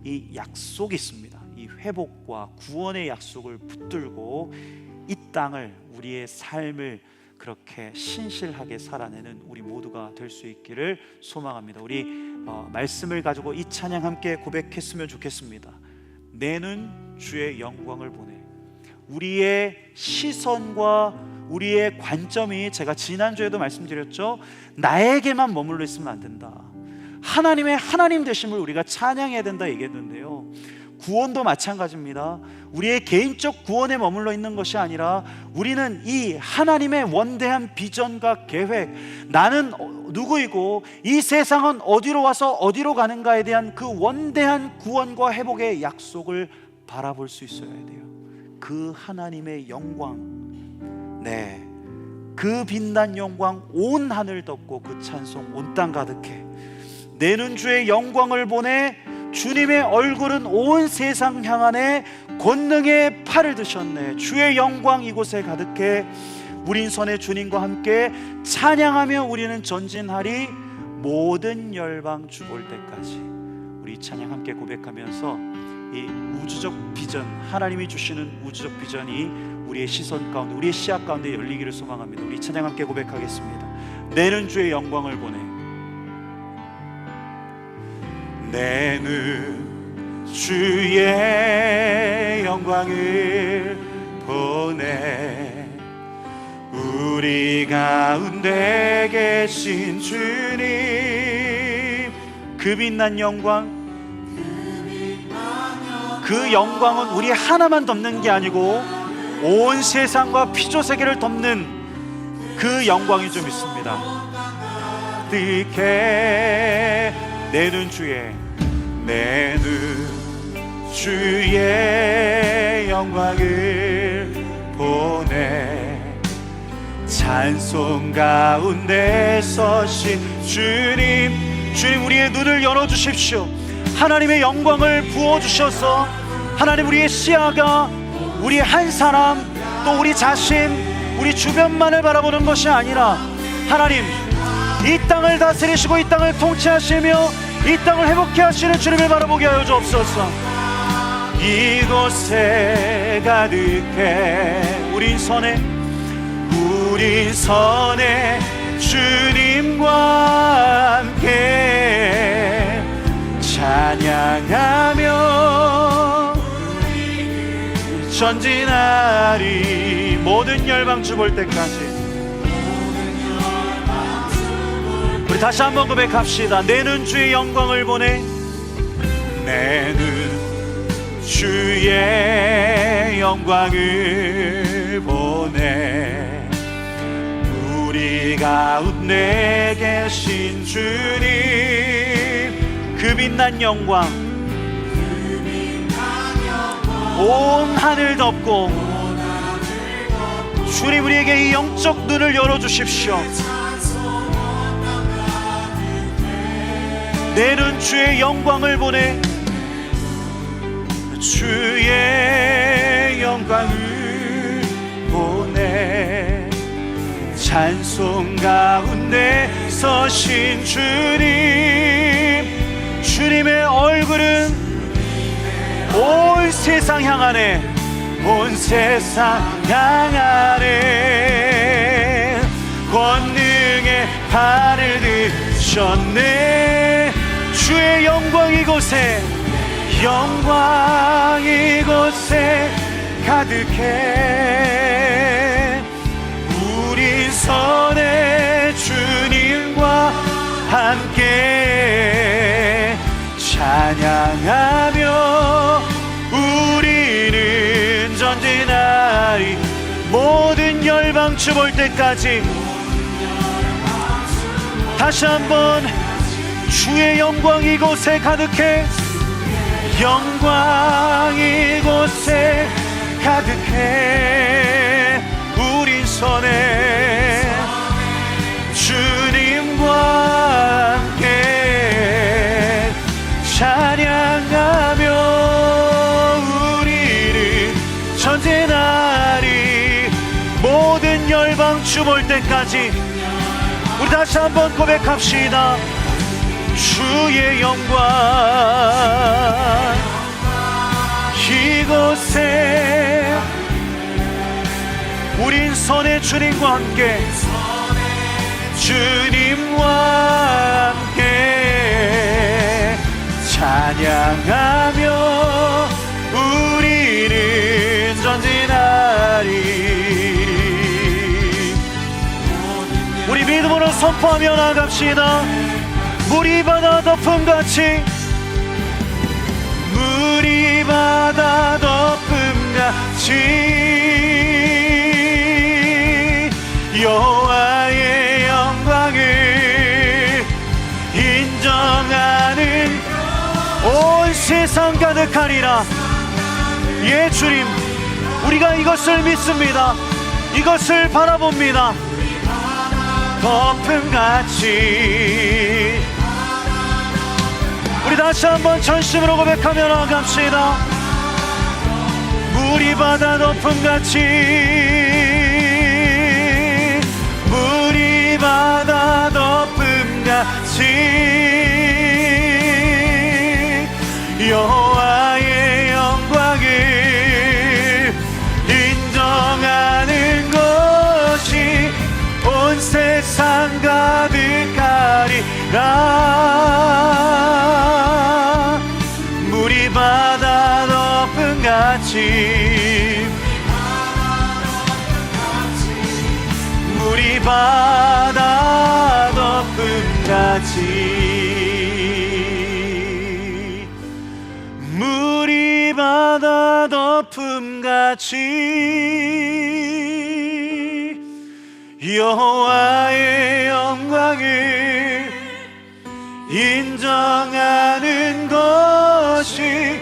이 약속이 있습니다. 이 회복과 구원의 약속을 붙들고 이 땅을, 우리의 삶을 그렇게 신실하게 살아내는 우리 모두가 될 수 있기를 소망합니다. 우리 말씀을 가지고 이 찬양 함께 고백했으면 좋겠습니다. 내는 주의 영광을 보내. 우리의 시선과 우리의 관점이, 제가 지난주에도 말씀드렸죠, 나에게만 머물러 있으면 안 된다. 하나님의 하나님 되심을 우리가 찬양해야 된다 얘기했는데요, 구원도 마찬가지입니다. 우리의 개인적 구원에 머물러 있는 것이 아니라 우리는 이 하나님의 원대한 비전과 계획, 나는 누구이고 이 세상은 어디로 와서 어디로 가는가에 대한 그 원대한 구원과 회복의 약속을 바라볼 수 있어야 돼요. 그 하나님의 영광, 네, 그 빛난 영광 온 하늘 덮고 그 찬송 온 땅 가득해. 내는 주의 영광을 보내. 주님의 얼굴은 온 세상 향하네. 권능의 팔을 드셨네. 주의 영광 이곳에 가득해. 우린 선의 주님과 함께 찬양하며 우리는 전진하리. 모든 열방 주 볼 때까지. 우리 찬양 함께 고백하면서 이 우주적 비전, 하나님이 주시는 우주적 비전이 우리의 시선 가운데, 우리의 시야 가운데 열리기를 소망합니다. 우리 찬양 함께 고백하겠습니다. 내는 주의 영광을 보내. 내는 주의 영광을 보내. 우리 가운데 계신 주님, 그 빛난 영광, 그 영광은 우리 하나만 덮는 게 아니고 온 세상과 피조세계를 덮는 그 영광이 좀 있습니다. 뜨게 내는 주의 영광을 보내. 찬송 가운데 서신 주님, 우리의 눈을 열어주십시오. 하나님의 영광을 부어주셔서 하나님, 우리의 시야가 우리 한 사람, 또 우리 자신, 우리 주변만을 바라보는 것이 아니라 하나님, 이 땅을 다스리시고 이 땅을 통치하시며 이 땅을 회복케 하시는 주님을 바라보게 하여 주옵소서. 이곳에 가득해. 우린 선에 주님과 함께 찬양하며 전진하리. 모든 열방 주 볼 때까지. 우리 다시 한번 고백합시다. 내는 주의 영광을 보내. 내는 주의 영광을 보내. 우리 가운데 계신 주님, 그 빛난 영광 온 하늘 덮고. 주님, 우리에게 이 영적 눈을 열어주십시오. 내는 주의 영광을 보내. 주의 영광을 보내. 찬송 가운데 서신 주님의 얼굴은 온 세상 향하네. 온 세상 향하네. 권능의 팔을 드셨네. 주의 영광 이곳에 가득해. 우리 선의 주님과 함께 찬양하며 우리는 전진하리. 모든 열방 주 볼 때까지. 다시 한번, 주의 영광 이곳에 가득해. 영광 이곳에 가득해. 우리 손에 주님과 함께 찬양하며 우리를 전진하리. 모든 열방 주 볼 때까지 우리 다시 한번 고백합시다. 주의 영광 이곳에. 우린 손에 주님과 함께, 주님과 함께 찬양하며 우리는 전진하리. 우리 믿음으로 선포하며 나갑시다. 물이 바다 덮음같이, 물이 바다 덮음같이 여호와의 영광을 인정하는 온 세상 가득하리라. 예, 주님, 우리가 이것을 믿습니다. 이것을 바라봅니다. 덮음같이. 우리 다시 한번 전심으로 고백하며 나아갑시다. 물이 바다 덮음같이, 물이 바다 덮음같이 여호와의 영광을 인정하는 것이 온 세상 가득하리라. 물이 바다 덮음같이, 물이 바다 덮음같이, 물이 바다 덮음같이 여호와의 영광을 인정하는 것이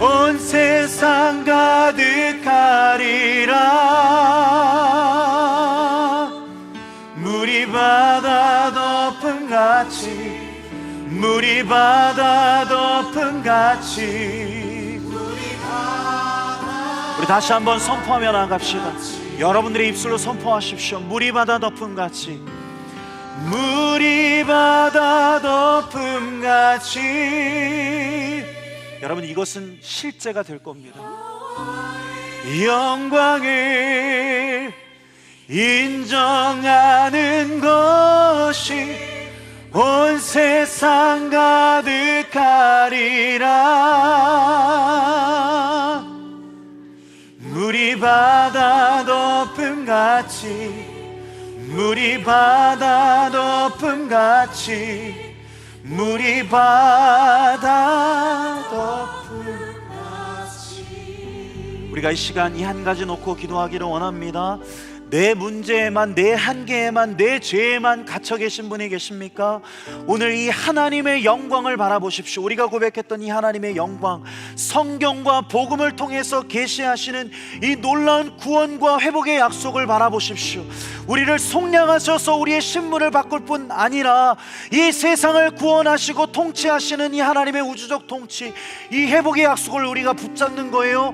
온 세상 가득하리라. 물이 바다 덮음같이, 물이 바다 덮음같이. 우리 다시 한번 선포하며 나갑시다. 여러분들의 입술로 선포하십시오. 물이 바다 덮음같이, 물이 바다 덮음같이. 여러분, 이것은 실제가 될 겁니다. 영광을 인정하는 것이 온 세상 가득하리라. 물이 바다 덮음같이, 물이 바다 덮음같이, 물이 바다 덮음같이. 우리가 이 시간 이 한 가지 놓고 기도하기를 원합니다. 내 문제에만, 내 한계에만, 내 죄에만 갇혀 계신 분이 계십니까? 오늘 이 하나님의 영광을 바라보십시오. 우리가 고백했던 이 하나님의 영광, 성경과 복음을 통해서 계시하시는 이 놀라운 구원과 회복의 약속을 바라보십시오. 우리를 속량하셔서 우리의 신분을 바꿀 뿐 아니라 이 세상을 구원하시고 통치하시는 이 하나님의 우주적 통치, 이 회복의 약속을 우리가 붙잡는 거예요.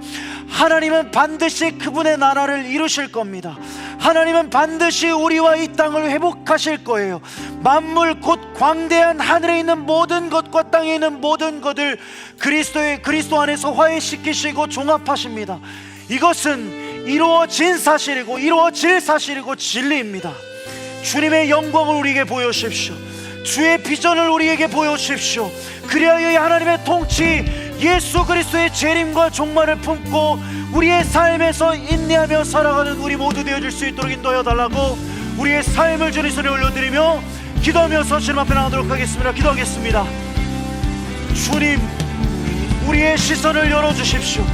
하나님은 반드시 그분의 나라를 이루실 겁니다. 하나님은 반드시 우리와 이 땅을 회복하실 거예요. 만물 곧 광대한 하늘에 있는 모든 것과 땅에 있는 모든 것을 그리스도 안에서 화해시키시고 종합하십니다. 이것은 이루어진 사실이고 이루어질 사실이고 진리입니다. 주님의 영광을 우리에게 보여주십시오. 주의 비전을 우리에게 보여주십시오. 그리하여 이 하나님의 통치, 예수 그리스도의 재림과 종말을 품고 우리의 삶에서 인내하며 살아가는 우리 모두 되어줄 수 있도록 인도하여 달라고 우리의 삶을 주님 손에 올려드리며 기도하면서 주님 앞에 나가도록 하겠습니다. 기도하겠습니다. 주님, 우리의 시선을 열어주십시오.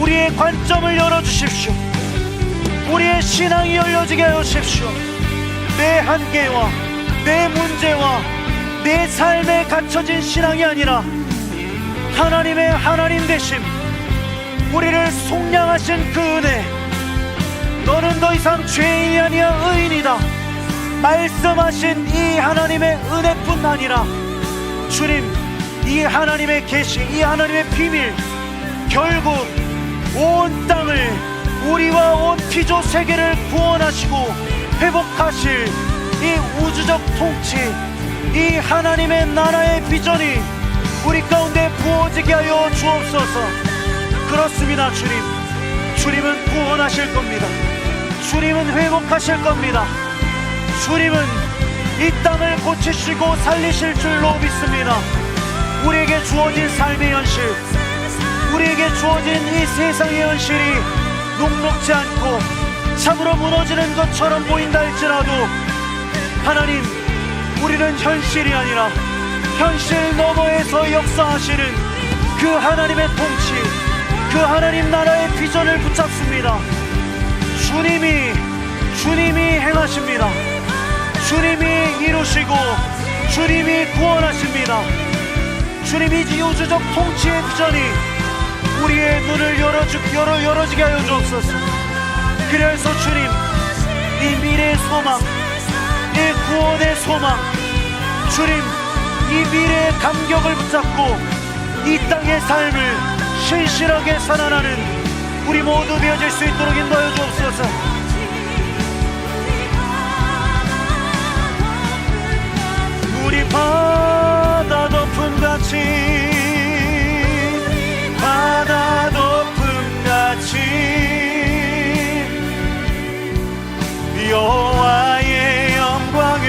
우리의 관점을 열어주십시오. 우리의 신앙이 열려지게 하여 주십시오. 내 한계와 내 문제와 내 삶에 갇혀진 신앙이 아니라 하나님의 하나님 되심, 우리를 속량하신 그 은혜, 너는 더 이상 죄인이 아니야 의인이다 말씀하신 이 하나님의 은혜뿐 아니라 주님, 이 하나님의 계시, 이 하나님의 비밀, 결국 온 땅을, 우리와 온 피조 세계를 구원하시고 회복하실 이 우주적 통치, 이 하나님의 나라의 비전이 우리 가운데 부어지게 하여 주옵소서. 그렇습니다. 주님, 주님은 구원하실 겁니다. 주님은 회복하실 겁니다. 주님은 이 땅을 고치시고 살리실 줄로 믿습니다. 우리에게 주어진 삶의 현실, 우리에게 주어진 이 세상의 현실이 녹록지 않고 참으로 무너지는 것처럼 보인다 할지라도 하나님, 우리는 현실이 아니라 현실 너머에서 역사하시는 그 하나님의 통치, 그 하나님 나라의 비전을 붙잡습니다. 주님이 행하십니다. 주님이 이루시고 주님이 구원하십니다. 주님이 이 우주적 통치의 비전이 우리의 눈을 열어지게 하여 주옵소서. 그래서 주님, 이 미래의 소망, 이 구원의 소망, 주님, 이 미래의 감격을 붙잡고 이 땅의 삶을 신실하게 살아나는 우리 모두 되어질 수 있도록 인도하여 주옵소서. 우리 바다 덮음같이, 바다 덮음같이 여호와의 영광을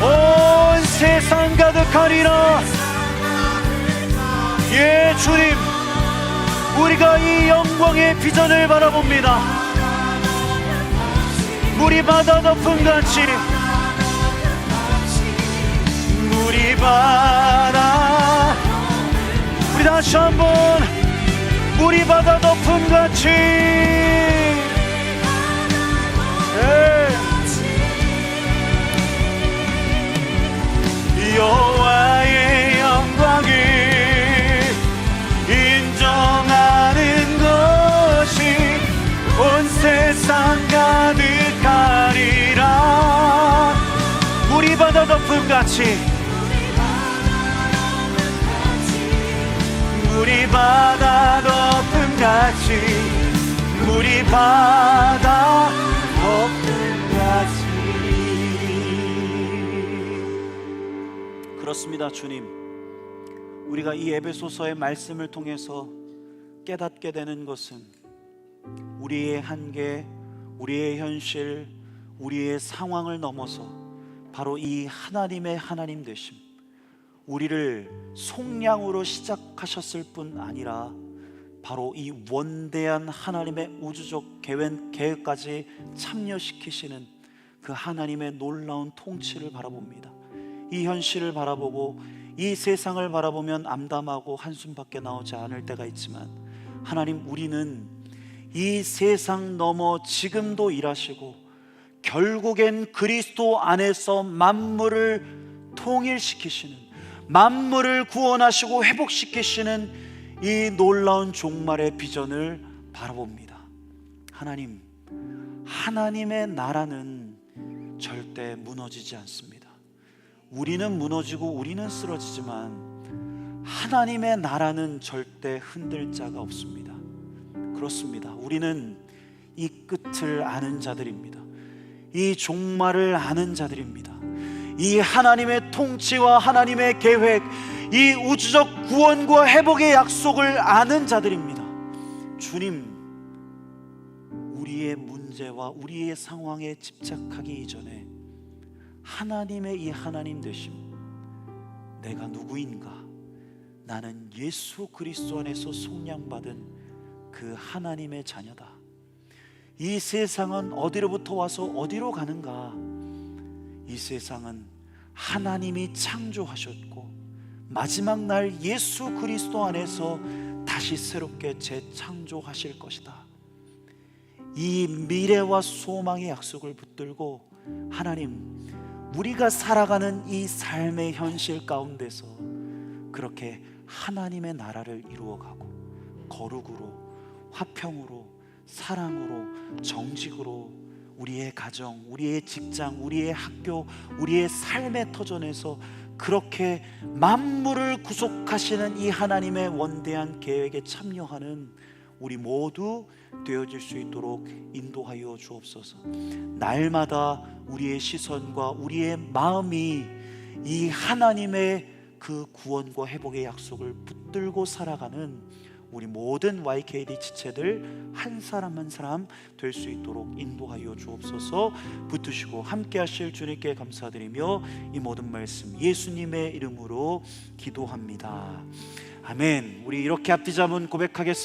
온 세상 가득하리라. 예, 주님, 우리가 이 영광의 비전을 바라봅니다. 물이 바다 덮음같이, 물이 바다, 우리 다시 한번 물이 바다 덮음같이, 여호와의 영광을 인정하는 것이 온 세상 가득하리라. 물이 바다 덮음같이, 물이 바다 덮음같이, 물이 바다 덮음같이. 그렇습니다. 주님, 우리가 이 에베소서의 말씀을 통해서 깨닫게 되는 것은 우리의 한계, 우리의 현실, 우리의 상황을 넘어서 바로 이 하나님의 하나님 되심, 우리를 속량으로 시작하셨을 뿐 아니라 바로 이 원대한 하나님의 우주적 계획까지 참여시키시는 그 하나님의 놀라운 통치를 바라봅니다. 이 현실을 바라보고 이 세상을 바라보면 암담하고 한숨밖에 나오지 않을 때가 있지만 하나님, 우리는 이 세상 넘어 지금도 일하시고 결국엔 그리스도 안에서 만물을 통일시키시는, 만물을 구원하시고 회복시키시는 이 놀라운 종말의 비전을 바라봅니다. 하나님, 하나님의 나라는 절대 무너지지 않습니다. 우리는 무너지고 우리는 쓰러지지만 하나님의 나라는 절대 흔들 자가 없습니다. 그렇습니다. 우리는 이 끝을 아는 자들입니다. 이 종말을 아는 자들입니다. 이 하나님의 통치와 하나님의 계획, 이 우주적 구원과 회복의 약속을 아는 자들입니다. 주님, 우리의 문제와 우리의 상황에 집착하기 이전에 하나님의 이 하나님 되심, 내가 누구인가? 나는 예수 그리스도 안에서 속량받은 그 하나님의 자녀다. 이 세상은 어디로부터 와서 어디로 가는가? 이 세상은 하나님이 창조하셨고 마지막 날 예수 그리스도 안에서 다시 새롭게 재창조하실 것이다. 이 미래와 소망의 약속을 붙들고 하나님, 우리가 살아가는 이 삶의 현실 가운데서 그렇게 하나님의 나라를 이루어가고 거룩으로, 화평으로, 사랑으로, 정직으로 우리의 가정, 우리의 직장, 우리의 학교, 우리의 삶의 터전에서 그렇게 만물을 구속하시는 이 하나님의 원대한 계획에 참여하는 우리 모두 되어질 수 있도록 인도하여 주옵소서. 날마다 우리의 시선과 우리의 마음이 이 하나님의 그 구원과 회복의 약속을 붙들고 살아가는 우리 모든 YKD 지체들 한 사람 한 사람 될 수 있도록 인도하여 주옵소서. 붙으시고 함께 하실 주님께 감사드리며 이 모든 말씀 예수님의 이름으로 기도합니다. 아멘. 우리 이렇게 앞뒤 잡은 고백하겠습니다.